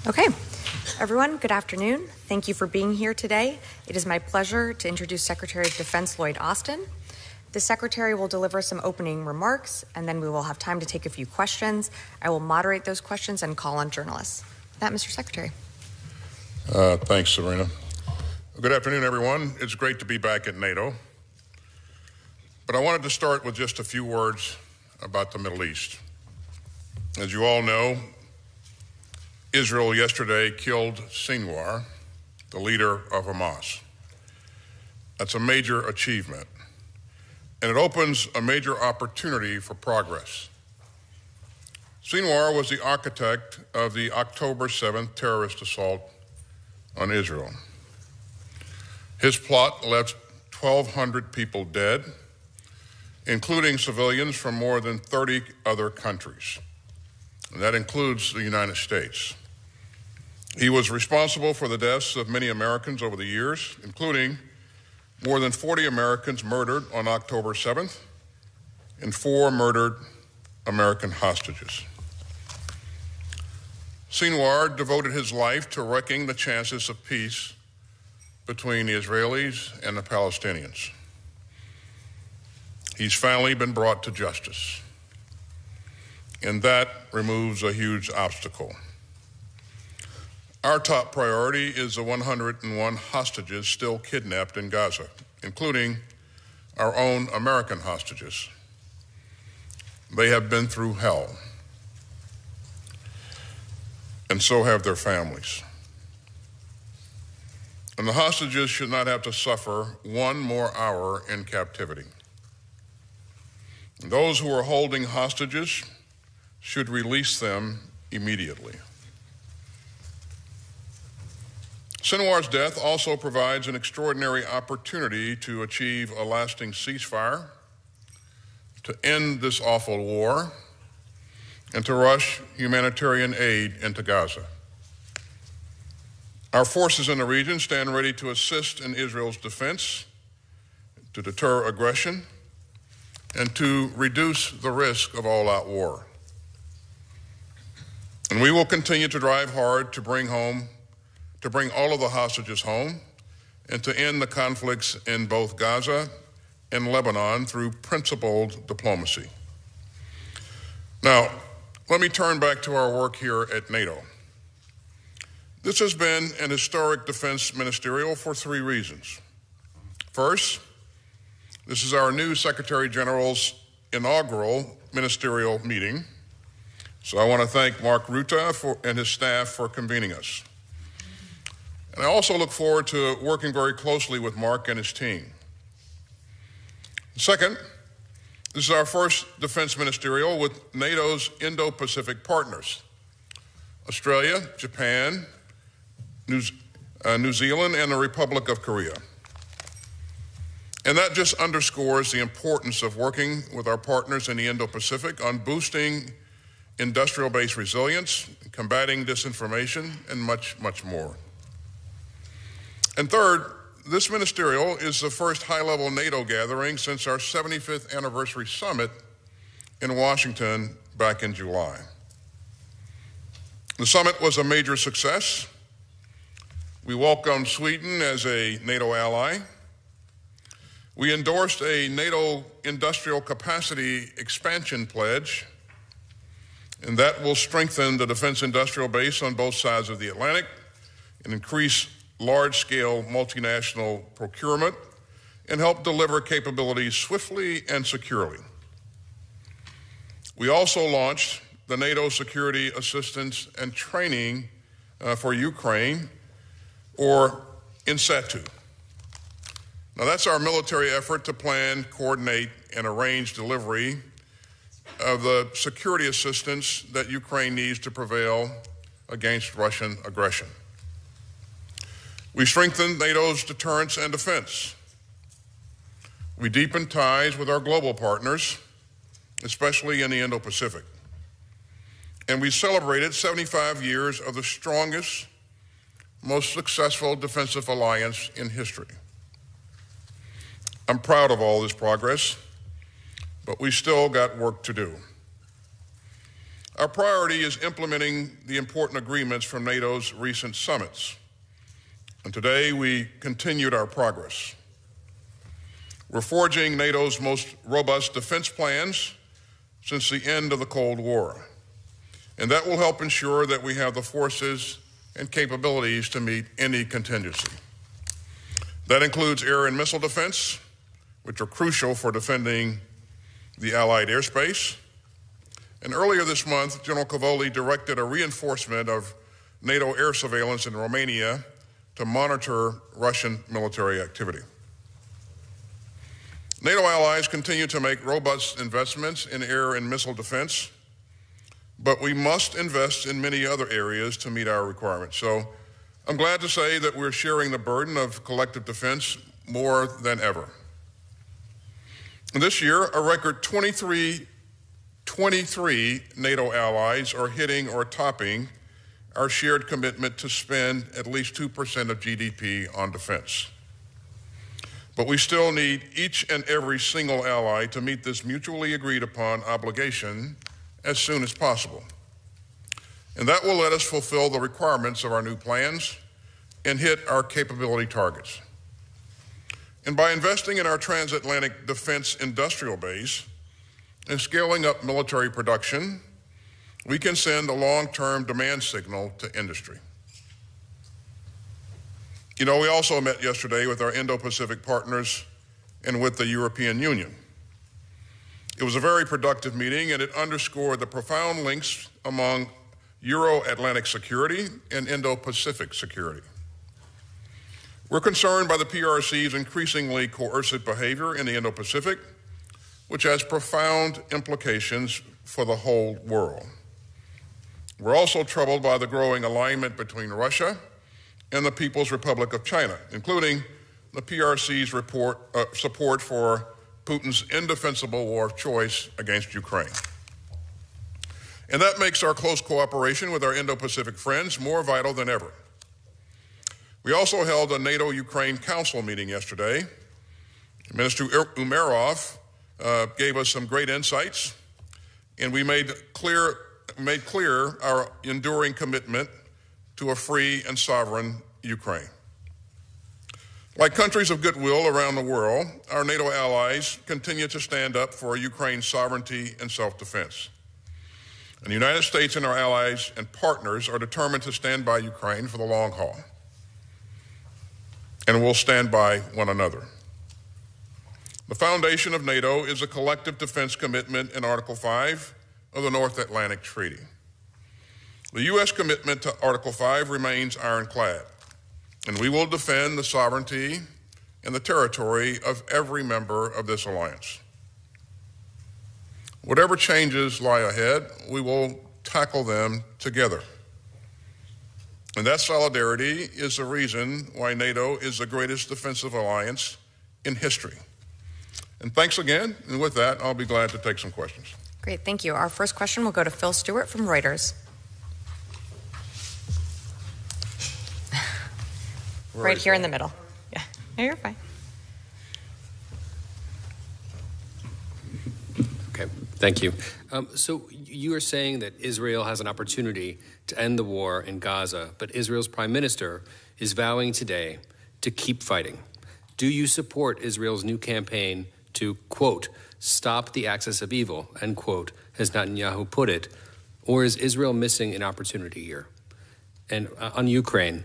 Okay, everyone, good afternoon. Thank you for being here today. It is my pleasure to introduce Secretary of Defense Lloyd Austin. The Secretary will deliver some opening remarks, and then we will have time to take a few questions. I will moderate those questions and call on journalists. With that, Mr. Secretary. Thanks, Serena. Good afternoon, everyone. It's great to be back at NATO. But I wanted to start with just a few words about the Middle East. As you all know, Israel yesterday killed Sinwar, the leader of Hamas. That's a major achievement, and it opens a major opportunity for progress. Sinwar was the architect of the October 7th terrorist assault on Israel. His plot left 1,200 people dead, including civilians from more than 30 other countries, and that includes the United States. He was responsible for the deaths of many Americans over the years, including more than 40 Americans murdered on October 7th and 4 murdered American hostages. Sinwar devoted his life to wrecking the chances of peace between the Israelis and the Palestinians. He's finally been brought to justice, and that removes a huge obstacle. Our top priority is the 101 hostages still kidnapped in Gaza, including our own American hostages. They have been through hell, and so have their families. And the hostages should not have to suffer one more hour in captivity. And those who are holding hostages should release them immediately. Sinwar's death also provides an extraordinary opportunity to achieve a lasting ceasefire, to end this awful war, and to rush humanitarian aid into Gaza. Our forces in the region stand ready to assist in Israel's defense, to deter aggression, and to reduce the risk of all-out war. And we will continue to drive hard to bring all of the hostages home and to end the conflicts in both Gaza and Lebanon through principled diplomacy. Now, let me turn back to our work here at NATO. This has been an historic defense ministerial for 3 reasons. First, this is our new Secretary General's inaugural ministerial meeting, so I want to thank Mark Rutte and his staff for convening us. And I also look forward to working very closely with Mark and his team. Second, this is our first defense ministerial with NATO's Indo-Pacific partners, Australia, Japan, New Zealand, and the Republic of Korea. And that just underscores the importance of working with our partners in the Indo-Pacific on boosting industrial-based resilience, combating disinformation, and much, much more. And third, this ministerial is the first high-level NATO gathering since our 75th anniversary summit in Washington back in July. The summit was a major success. We welcomed Sweden as a NATO ally. We endorsed a NATO industrial capacity expansion pledge, and that will strengthen the defense industrial base on both sides of the Atlantic and increase large-scale multinational procurement and help deliver capabilities swiftly and securely. We also launched the NATO Security Assistance and Training for Ukraine, or INSATU. Now that's our military effort to plan, coordinate, and arrange delivery of the security assistance that Ukraine needs to prevail against Russian aggression. We strengthened NATO's deterrence and defense. We deepened ties with our global partners, especially in the Indo-Pacific. And we celebrated 75 years of the strongest, most successful defensive alliance in history. I'm proud of all this progress, but we still got work to do. Our priority is implementing the important agreements from NATO's recent summits. And today we continued our progress. We're forging NATO's most robust defense plans since the end of the Cold War. And that will help ensure that we have the forces and capabilities to meet any contingency. That includes air and missile defense, which are crucial for defending the Allied airspace. And earlier this month, General Cavoli directed a reinforcement of NATO air surveillance in Romania to monitor Russian military activity. NATO allies continue to make robust investments in air and missile defense, but we must invest in many other areas to meet our requirements. So I'm glad to say that we're sharing the burden of collective defense more than ever. And this year, a record 23 NATO allies are hitting or topping our shared commitment to spend at least 2% of GDP on defense. But we still need each and every single ally to meet this mutually agreed upon obligation as soon as possible. And that will let us fulfill the requirements of our new plans and hit our capability targets. And by investing in our transatlantic defense industrial base and scaling up military production, we can send a long-term demand signal to industry. You know, we also met yesterday with our Indo-Pacific partners and with the European Union. It was a very productive meeting, and it underscored the profound links among Euro-Atlantic security and Indo-Pacific security. We're concerned by the PRC's increasingly coercive behavior in the Indo-Pacific, which has profound implications for the whole world. We're also troubled by the growing alignment between Russia and the People's Republic of China, including the PRC's support for Putin's indefensible war of choice against Ukraine. And that makes our close cooperation with our Indo-Pacific friends more vital than ever. We also held a NATO-Ukraine Council meeting yesterday. Minister Umerov gave us some great insights, and we made clear our enduring commitment to a free and sovereign Ukraine. Like countries of goodwill around the world, our NATO allies continue to stand up for Ukraine's sovereignty and self-defense. And the United States and our allies and partners are determined to stand by Ukraine for the long haul. And we'll stand by one another. The foundation of NATO is a collective defense commitment in Article 5 of the North Atlantic Treaty. The U.S. commitment to Article 5 remains ironclad, and we will defend the sovereignty and the territory of every member of this alliance. Whatever changes lie ahead, we will tackle them together. And that solidarity is the reason why NATO is the greatest defensive alliance in history. And thanks again, and with that, I'll be glad to take some questions. Great, thank you. Our first question will go to Phil Stewart from Reuters. Right here in the middle. Yeah, no, you're fine. Okay, thank you. So you are saying that Israel has an opportunity to end the war in Gaza, but Israel's prime minister is vowing today to keep fighting. Do you support Israel's new campaign to, quote, stop the axis of evil, end quote, as Netanyahu put it, or is Israel missing an opportunity here? And on Ukraine,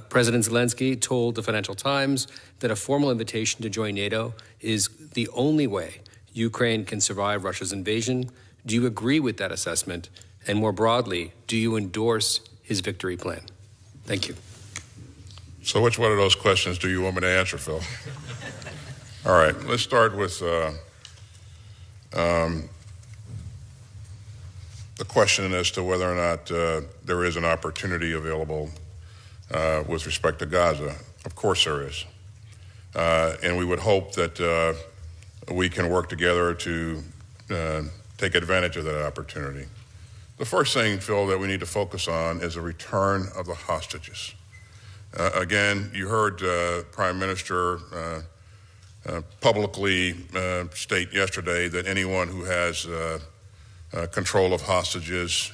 President Zelensky told the Financial Times that a formal invitation to join NATO is the only way Ukraine can survive Russia's invasion. Do you agree with that assessment? And more broadly, do you endorse his victory plan? Thank you. So which one of those questions do you want me to answer, Phil? All right, let's start with the question as to whether or not there is an opportunity available with respect to Gaza. Of course there is. And we would hope that we can work together to take advantage of that opportunity. The first thing, Phil, that we need to focus on is the return of the hostages. Again, you heard Prime Minister publicly state yesterday that anyone who has control of hostages.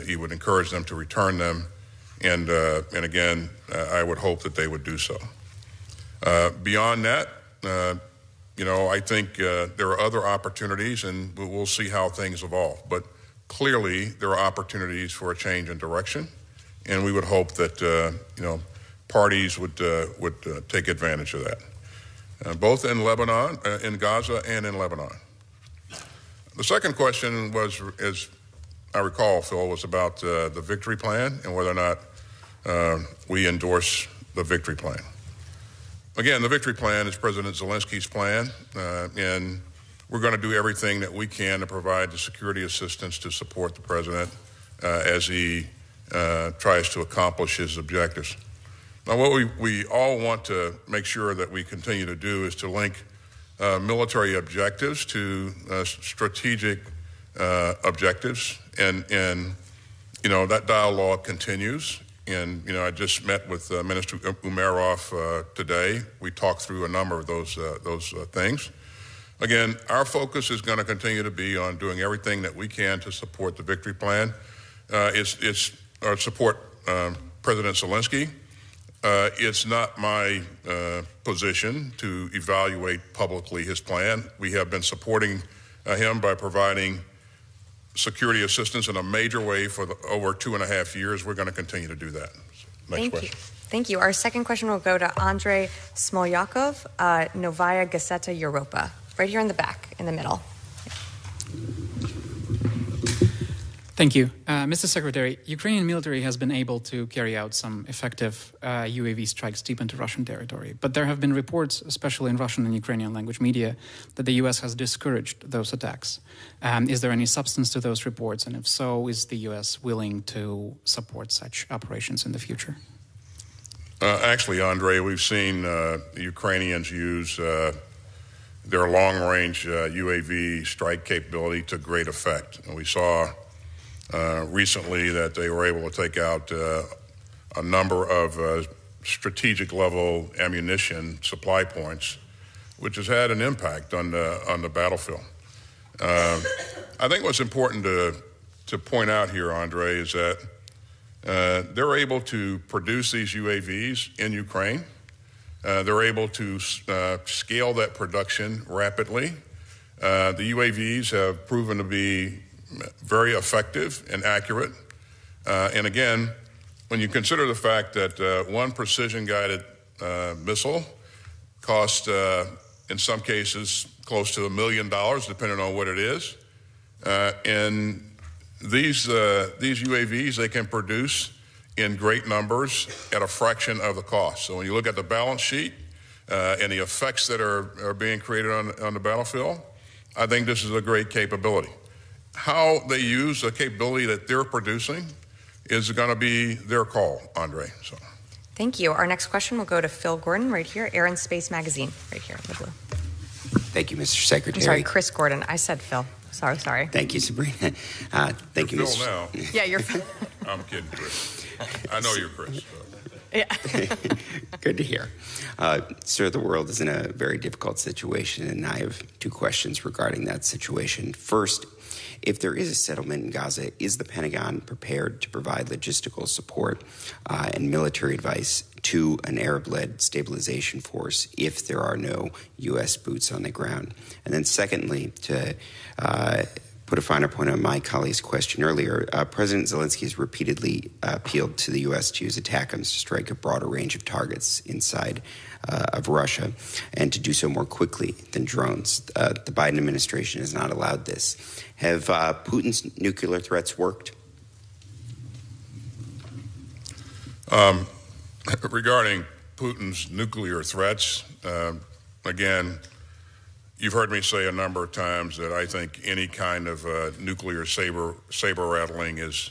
He would encourage them to return them, and again, I would hope that they would do so. Beyond that, I think there are other opportunities, and we'll see how things evolve. But clearly, there are opportunities for a change in direction, and we would hope that parties would take advantage of that, both in Lebanon, in Gaza, and in Lebanon. The second question was, as I recall, Phil, was about the victory plan and whether or not we endorse the victory plan. Again, the victory plan is President Zelensky's plan, and we're going to do everything that we can to provide the security assistance to support the president as he tries to accomplish his objectives. Now, what we all want to make sure that we continue to do is to link military objectives to strategic objectives, and that dialogue continues. And I just met with Minister Umerov today. We talked through a number of those things. Again, our focus is going to continue to be on doing everything that we can to support the victory plan. It's support President Zelensky. It's not my position to evaluate publicly his plan. We have been supporting him by providing security assistance in a major way for over 2.5 years. We're going to continue to do that. Next question. Thank you. Our second question will go to Andrei Smolyakov, Novaya Gazeta Europa, right here in the back, in the middle. Thank you. Mr. Secretary, Ukrainian military has been able to carry out some effective UAV strikes deep into Russian territory. But there have been reports, especially in Russian and Ukrainian language media, that the U.S. has discouraged those attacks. Is there any substance to those reports? And if so, is the U.S. willing to support such operations in the future? Actually, Andre, we've seen the Ukrainians use their long-range UAV strike capability to great effect. And we saw recently that they were able to take out a number of strategic level ammunition supply points, which has had an impact on the battlefield. I think what's important to point out here, Andre, is that they're able to produce these UAVs in Ukraine. They're able to scale that production rapidly. The UAVs have proven to be very effective and accurate. And again, when you consider the fact that one precision-guided missile costs, in some cases, close to $1 million, depending on what it is, and these UAVs, they can produce in great numbers at a fraction of the cost. So when you look at the balance sheet and the effects that are being created on the battlefield, I think this is a great capability. How they use the capability that they're producing is going to be their call, Andre. So, thank you. Our next question will go to Phil Gordon, right here, Air and Space Magazine, right here in the blue. Thank you, Mr. Secretary. I'm sorry, Chris Gordon. I said Phil. Sorry. Thank you, Sabrina. Thank you, Phil Mr. now. Yeah, you're Phil. I'm kidding, Chris. I know you're Chris. Yeah. Good to hear. Sir, the world is in a very difficult situation, and I have two questions regarding that situation. First, if there is a settlement in Gaza, is the Pentagon prepared to provide logistical support and military advice to an Arab-led stabilization force if there are no U.S. boots on the ground? And then secondly, to put a finer point on my colleague's question earlier, President Zelensky has repeatedly appealed to the U.S. to use ATACMS to strike a broader range of targets inside of Russia, and to do so more quickly than drones. The Biden administration has not allowed this. Have Putin's nuclear threats worked? Regarding Putin's nuclear threats, again, you've heard me say a number of times that I think any kind of nuclear saber rattling is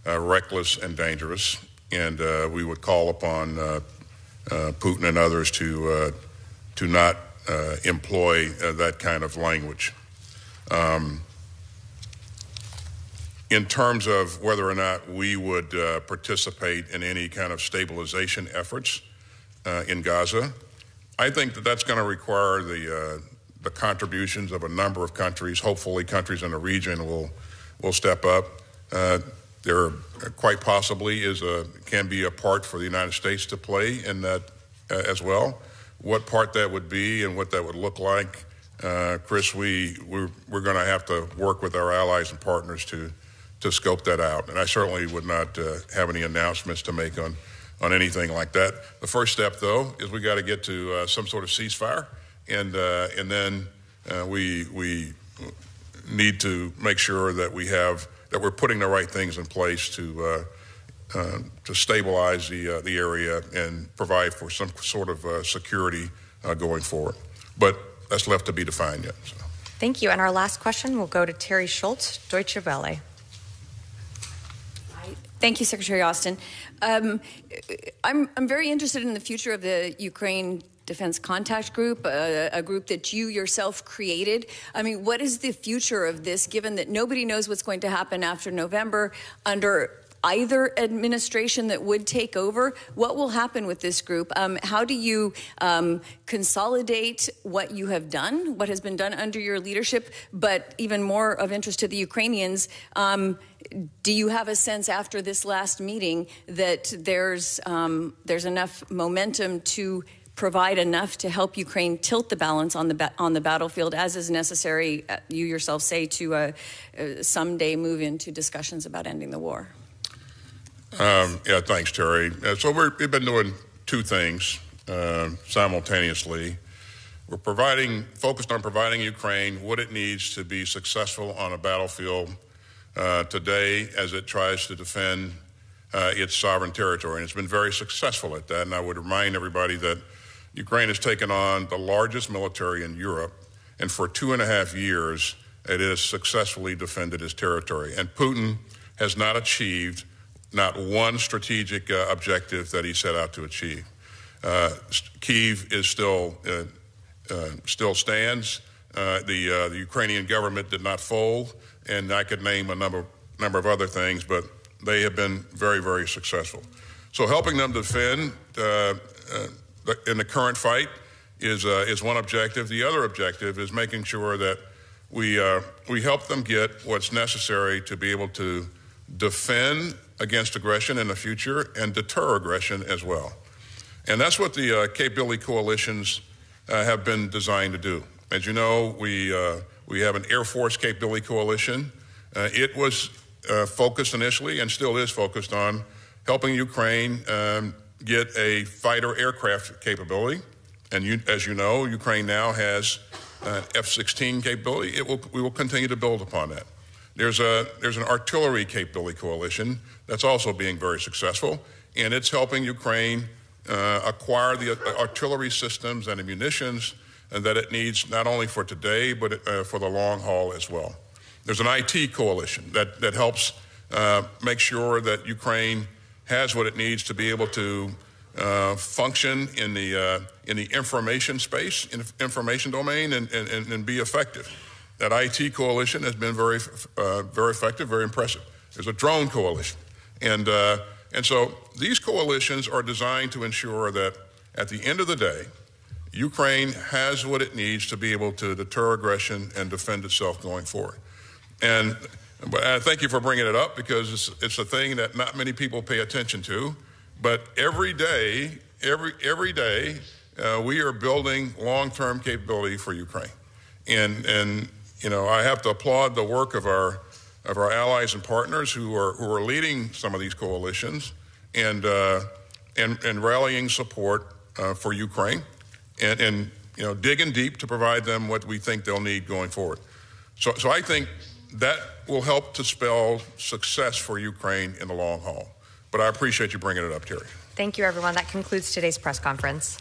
reckless and dangerous, and we would call upon Putin and others to not employ that kind of language. In terms of whether or not we would participate in any kind of stabilization efforts in Gaza, I think that that's going to require the contributions of a number of countries. Hopefully countries in the region will will step up. There quite possibly can be a part for the United States to play in that as well. What part that would be and what that would look like, Chris, we're going to have to work with our allies and partners to scope that out. And I certainly would not have any announcements to make on anything like that. The first step, though, is we got to get to some sort of ceasefire, and then we need to make sure that we're putting the right things in place to stabilize the area and provide for some sort of security going forward. But that's left to be defined yet. So. Thank you. And our last question will go to Terry Schultz, Deutsche Welle. Thank you, Secretary Austin. I'm very interested in the future of the Ukraine Defense Contact Group, a group that you yourself created. I mean, what is the future of this, given that nobody knows what's going to happen after November under either administration that would take over? What will happen with this group? How do you consolidate what you have done, what has been done under your leadership, but even more of interest to the Ukrainians, do you have a sense after this last meeting that there's enough momentum to provide enough to help Ukraine tilt the balance on the battlefield, as is necessary, you yourself say, to someday move into discussions about ending the war? Yeah, thanks, Terry. So we've been doing two things simultaneously. We're focused on providing Ukraine what it needs to be successful on a battlefield today as it tries to defend its sovereign territory. And it's been very successful at that. And I would remind everybody that Ukraine has taken on the largest military in Europe, and for 2.5 years, it has successfully defended its territory. And Putin has not achieved not one strategic objective that he set out to achieve. Kyiv is still stands. The Ukrainian government did not fold, and I could name a number of other things, but they have been very, very successful. So helping them defend in the current fight is one objective. The other objective is making sure that we help them get what's necessary to be able to defend against aggression in the future and deter aggression as well. And that's what the capability coalitions have been designed to do. As you know, we have an Air Force capability coalition. It was focused initially and still is focused on helping Ukraine get a fighter aircraft capability. And as you know, Ukraine now has F-16 capability. We will continue to build upon that. There's an artillery capability coalition that's also being very successful, and it's helping Ukraine acquire the artillery systems and the munitions that it needs not only for today but for the long haul as well. There's an IT coalition that helps make sure that Ukraine has what it needs to be able to function in the information space, in the information domain, and be effective. That IT coalition has been very effective, very impressive. There's a drone coalition. And so these coalitions are designed to ensure that at the end of the day, Ukraine has what it needs to be able to deter aggression and defend itself going forward. And thank you for bringing it up, because it's a thing that not many people pay attention to. But every day, we are building long-term capability for Ukraine. And you know, I have to applaud the work of our allies and partners who are leading some of these coalitions and rallying support for Ukraine and you know, digging deep to provide them what we think they'll need going forward. So I think that will help to spell success for Ukraine in the long haul. But I appreciate you bringing it up, Terry. Thank you, everyone. That concludes today's press conference.